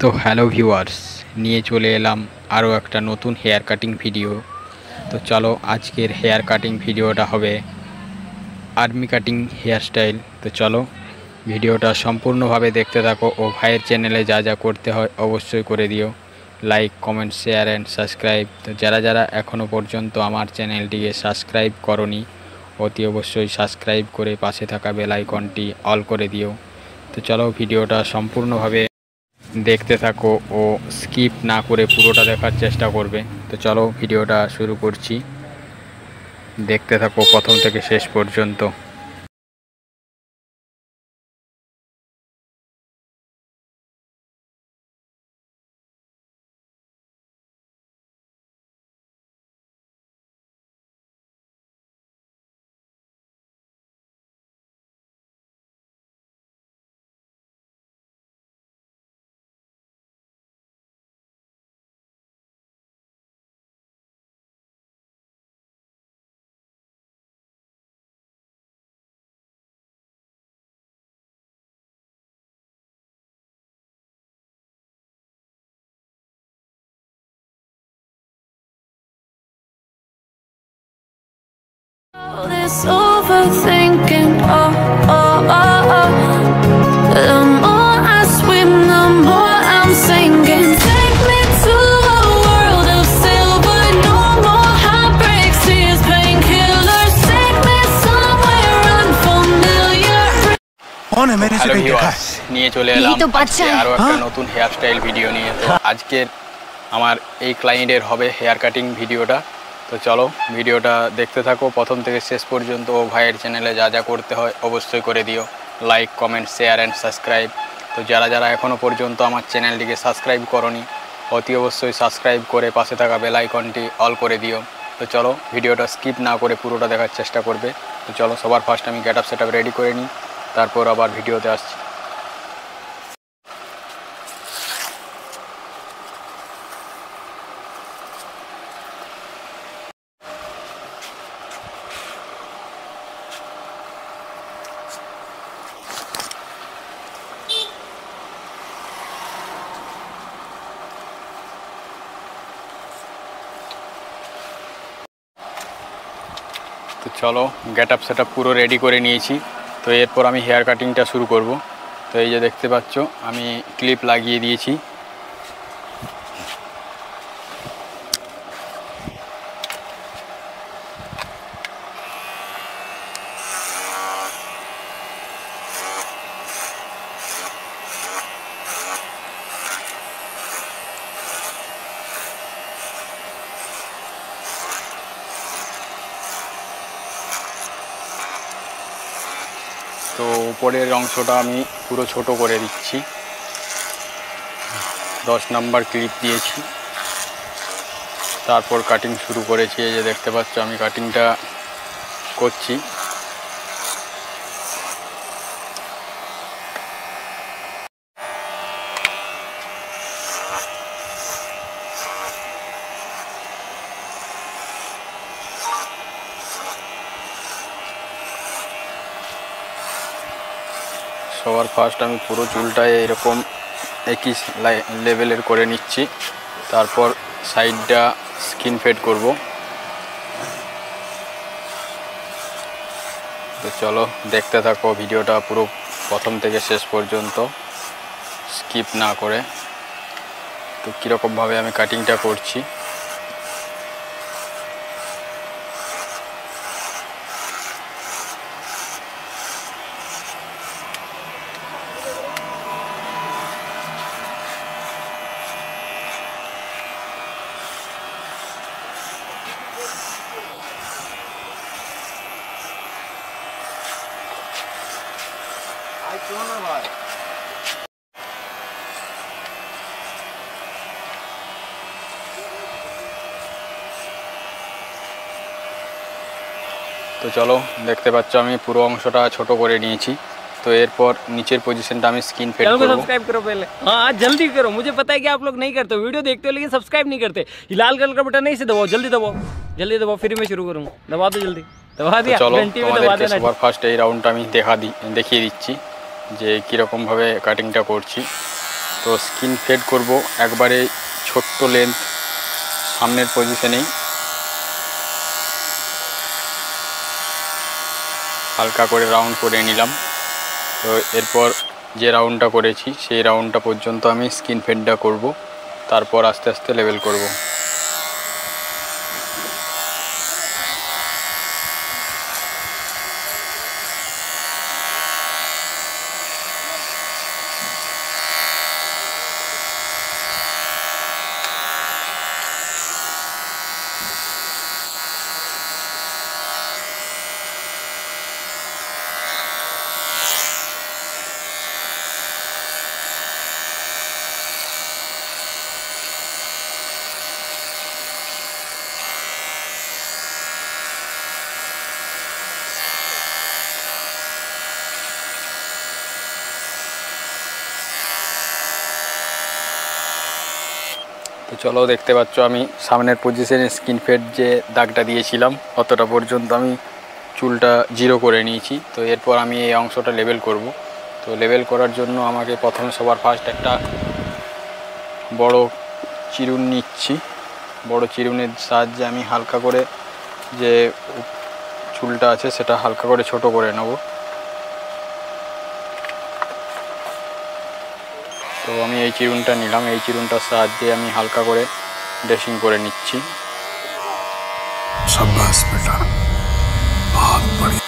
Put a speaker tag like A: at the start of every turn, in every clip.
A: তো hello viewers, নিয়ে চলে এলাম আরও একটা নতুন হেয়ার কাটিং ভিডিও। তো চলো আজকের হেয়ার কাটিং ভিডিওটা হবে আর্মি কাটিং হেয়ার স্টাইল। তো চলো ভিডিওটা সম্পূর্ণভাবে দেখতে থাকো ও ভাইয়ের চ্যানেলে যা যা করতে হয় অবশ্যই করে দিও, like comment share and subscribe. তো যারা যারা এখনও পর্যন্ত আমার চ্যানেলটিকে সাবস্ক্রাইব করনি অতি অবশ্যই সাবস্ক্রাইব করে পাশে থাকা বেল আইকনটি অল করে দিও। তো চলো ভিডিওটা সম্পূর্ণভাবে দেখতে থাকো ও স্কিপ না করে পুরোটা দেখার চেষ্টা করবে। তো চলো ভিডিওটা শুরু করছি, দেখতে থাকো প্রথম থেকে শেষ পর্যন্ত।
B: This overthinking, the more I swim, the more I'm sinking. Take me to a world of silver, no more heartbreaks, tears, painkillers. Take me somewhere unfamiliar.
A: Hello viewers, নিয়ে চলে এলাম আরও একটা নতুন হেয়ার স্টাইল ভিডিও নিয়ে। তো আজকের আমার এই ক্লায়েন্টের হবে হেয়ার কাটিং ভিডিওটা। তো চলো ভিডিওটা দেখতে থাকো প্রথম থেকে শেষ পর্যন্ত ও ভাইয়ের চ্যানেলে যা যা করতে হয় অবশ্যই করে দিও, like comment share and subscribe. তো যারা যারা এখনও পর্যন্ত আমার চ্যানেলটিকে সাবস্ক্রাইব করনি অতি অবশ্যই সাবস্ক্রাইব করে পাশে থাকা বেল আইকনটি অল করে দিও। তো চলো ভিডিওটা স্কিপ না করে পুরোটা দেখার চেষ্টা করবে। তো চলো সবার ফার্স্ট আমি get up set up ready করে নিই, তারপর আবার ভিডিওতে আসছি। তো চলো গেট আপ সেট আপ পুরো রেডি করে নিয়েছি। তো এরপর আমি হেয়ার কাটিংটা শুরু করব। তো এই যে দেখতে পাচ্ছ আমি ক্লিপ লাগিয়ে দিয়েছি। তো উপরের অংশটা আমি পুরো ছোট করে দিচ্ছি, 10 নাম্বার ক্লিপ দিয়েছি, তারপর কাটিং শুরু করেছি। এই যে দেখতে পাচ্ছ আমি কাটিংটা করছি। সবার ফার্স্ট আমি পুরো চুলটায় এরকম একই লেভেলের করে নিচ্ছি, তারপর সাইডটা স্কিন ফেড করব। তো চলো দেখতে থাকো ভিডিওটা পুরো প্রথম থেকে শেষ পর্যন্ত স্কিপ না করে। তো কীরকমভাবে আমি কাটিংটা করছি। তো চলো দেখতে পাচ্ছ আমি পুরো অংশটা ছোট করে নিয়েছি। तो एरपर नीचे पोजीशन में स्किन फेड करो।
C: सब्सक्राइब करो पहले, हाँ जल्दी करो। मुझे पता है कि आप लोग नहीं करते, वीडियो देखते हो लेकिन सब्सक्राइब नहीं करते। लाल कलर का बटन नहीं से दबाओ, जल्दी दबाओ, जल्दी दबाओ, फिर मैं शुरू करूँगा। दबा दो जल्दी, दबा दिया।
A: चलो তোমাদেরকে সবার ফার্স্ট এই রাউন্ডটা আমি দেখিয়ে দিচ্ছি যে কি রকম ভাবে কাটিংটা করছি। তো স্কিন ফেড করব একবারে ছোট্ট লেন্থ সামনের পজিশনেই, হালকা করে রাউন্ড করে নিলাম। তো এরপর যে রাউন্ডটা করেছি সেই রাউন্ডটা পর্যন্ত আমি স্কিন ফেডটা করব, তারপর আস্তে আস্তে লেভেল করব। তো চলো, দেখতে পাচ্ছ আমি সামনের পজিশনে স্কিন ফেড যে দাগটা দিয়েছিলাম অতটা পর্যন্ত আমি চুলটা জিরো করে নিয়েছি। তো এরপর আমি এই অংশটা লেবেল করব। তো লেবেল করার জন্য আমাকে প্রথমে সবার ফার্স্ট একটা বড় চিরুন নিচ্ছি। বড় চিরুনের সাহায্যে আমি হালকা করে যে চুলটা আছে সেটা হালকা করে ছোট করে নেব। তো আমি এই চিরুনটা নিলাম, এই চিরুনটার সাহায্যে আমি হালকা করে ড্রেসিং করে নিচ্ছি।
D: शाबाश बेटा, बहुत बढ़िया।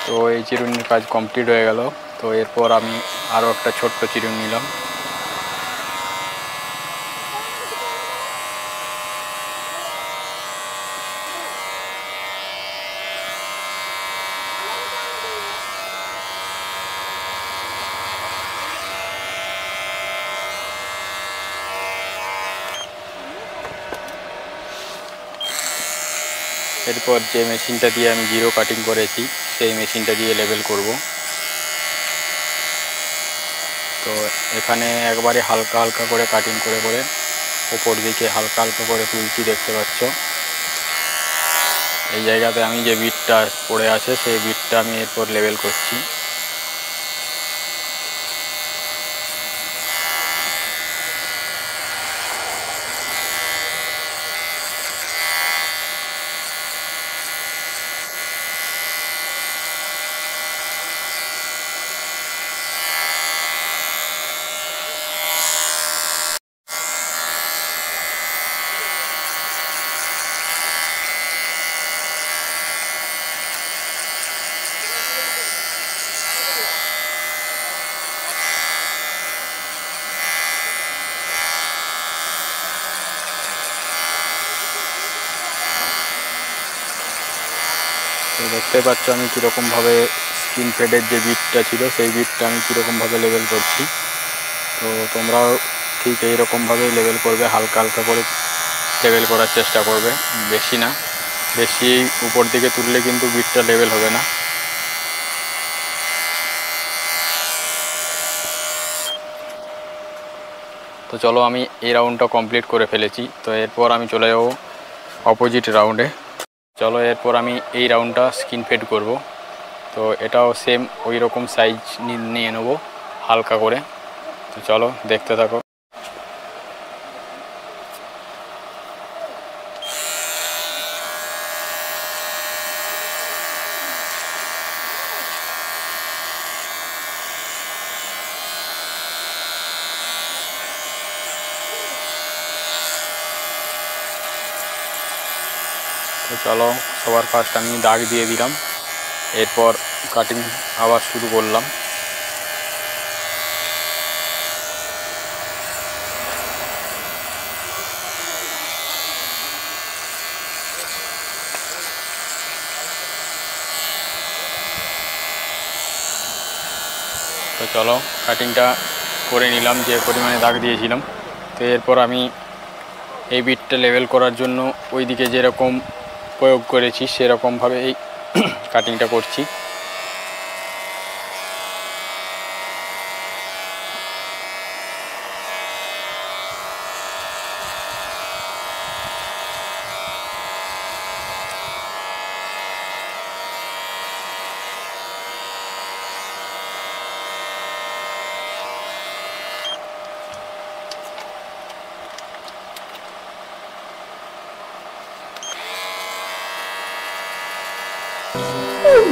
A: তো এই চিরুনির কাজ কমপ্লিট হয়ে গেল। তো এরপর আমি আরও একটা ছোট্ট চিরুন নিলাম। এরপর যে মেশিনটা দিয়ে আমি জিরো কাটিং করেছি সেই মেশিনটা দিয়ে লেবেল করব। তো এখানে একবারে হালকা হালকা করে কাটিং করে করে উপর দিকে হালকা হালকা করে তুলছি, দেখতে পাচ্ছ। এই জায়গাতে আমি যে বিটটা পড়ে আছে সেই বিটটা আমি এরপর লেবেল করছি। তো দেখতে পাচ্ছ আমি কীরকমভাবে স্কিন ফেডের যে বিটটা ছিল সেই বিটটা আমি কীরকমভাবে লেবেল করছি। তো তোমরাও ঠিক এইরকমভাবেই লেবেল করবে, হালকা হালকা করে লেবেল করার চেষ্টা করবে, বেশি না। বেশি উপর দিকে তুললে কিন্তু বিটটা লেবেল হবে না। তো চলো, আমি এই রাউন্ডটা কমপ্লিট করে ফেলেছি। তো এরপর আমি চলে যাব অপোজিট রাউন্ডে। চলো, এরপর আমি এই রাউন্ডটা স্কিন ফেড করব। তো এটাও সেম ওই রকম সাইজ নিয়ে নেব হালকা করে। তো চলো, দেখতে থাকো। তো চলো, সবার ফার্স্ট আমি দাগ দিয়ে দিলাম, এরপর কাটিং আবার শুরু করলাম। তো চলো, কাটিংটা করে নিলাম যে পরিমাণে দাগ দিয়েছিলাম। তো এরপর আমি এই বিটটা লেভেল করার জন্য ওইদিকে যেরকম প্রয়োগ করেছি সেরকমভাবে এই কাটিংটা করছি।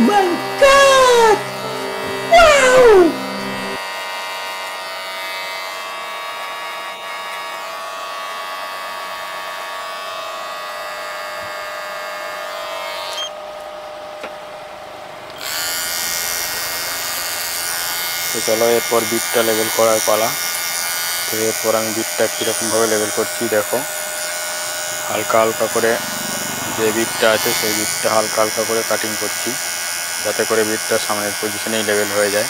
E: my god! Wow!
A: তো চলো এরপর বিটটা লেভেল করার পালা। তো এরপর আমি বিটটা কীরকমভাবে লেভেল করছি দেখো, হালকা হালকা করে যে বিটটা আছে সেই বিটটা হালকা হালকা করে কাটিং করছি, যাতে করে বিটটা সামনের পজিশনেই লেভেল হয়ে যায়।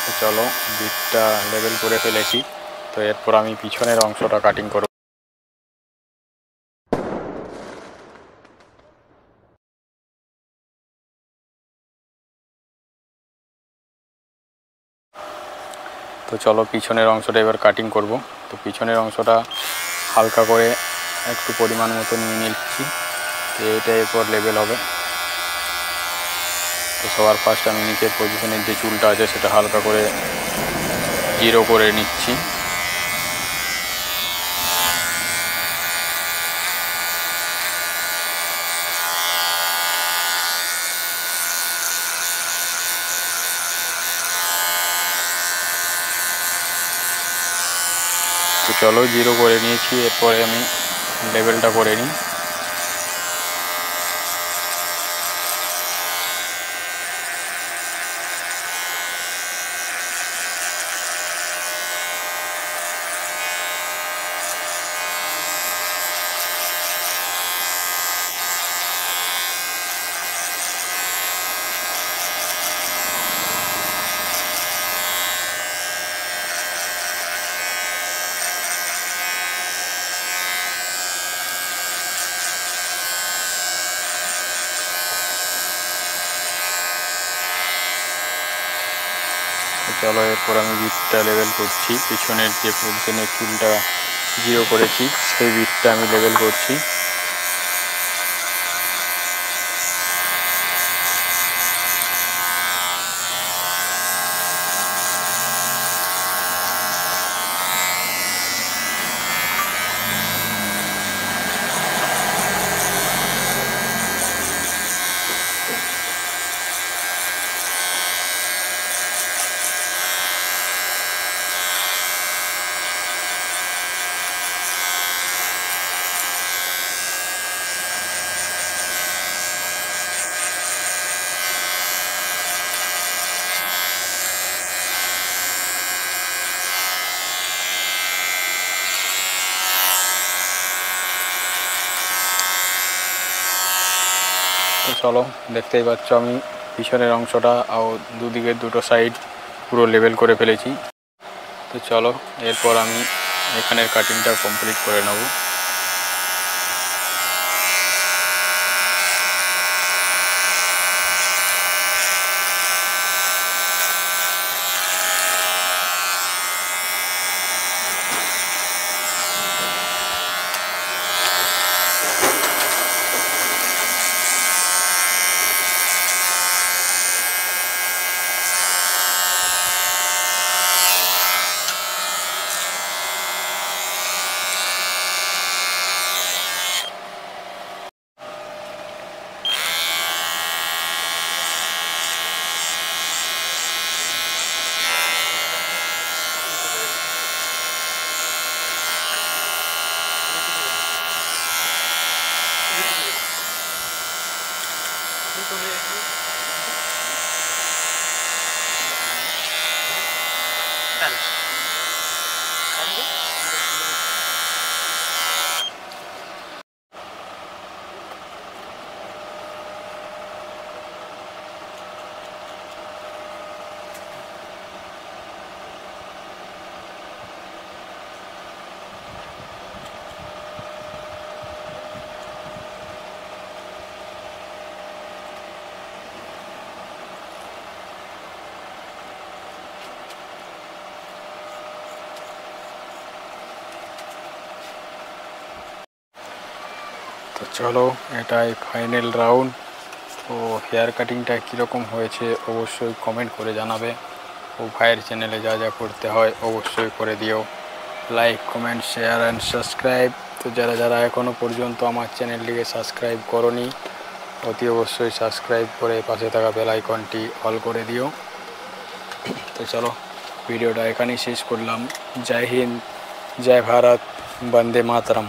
A: তো চলো বিটটা লেভেল করে ফেলেছি। তো এরপর আমি পিছনের অংশটা কাটিং করব। তো চলো পিছনের অংশটা এবার কাটিং করব। তো পিছনের অংশটা হালকা করে একটু পরিমাণ মতো নিয়ে নিচ্ছি, তো এটা এরপর লেভেল হবে। তো সবার ফার্স্ট আমি নিচের পজিশনের যে চুলটা আছে সেটা হালকা করে জিরো করে নিচ্ছি। তো চলো জিরো করে নিয়েছি, এরপরে আমি লেভেলটা করে নিই। চলো এরপর আমি বিটটা লেভেল করছি, পিছনের যে পজিশনের চুলটা জিরো করেছি সেই বিটটা আমি লেভেল করছি। তো চলো দেখতেই পাচ্ছ আমি পিছনের অংশটা আর দুদিকের দুটো সাইড পুরো লেভেল করে ফেলেছি। তো চলো এরপর আমি এখানের কাটিংটা কমপ্লিট করে নেব। তো চলো এটাই ফাইনাল রাউন্ড। তো হেয়ার কাটিংটা কীরকম হয়েছে অবশ্যই কমেন্ট করে জানাবে। ও ভাইয়ের চ্যানেলে যা যা করতে হয় অবশ্যই করে দিও, like comment share and subscribe. তো যারা যারা এখনও পর্যন্ত আমার চ্যানেলটিকে সাবস্ক্রাইব করোনি অতি অবশ্যই সাবস্ক্রাইব করে পাশে থাকা বেল আইকনটি অল করে দিও। তো চলো ভিডিওটা এখানেই শেষ করলাম। জয় হিন্দ, জয় ভারত, বন্দে মাতরম।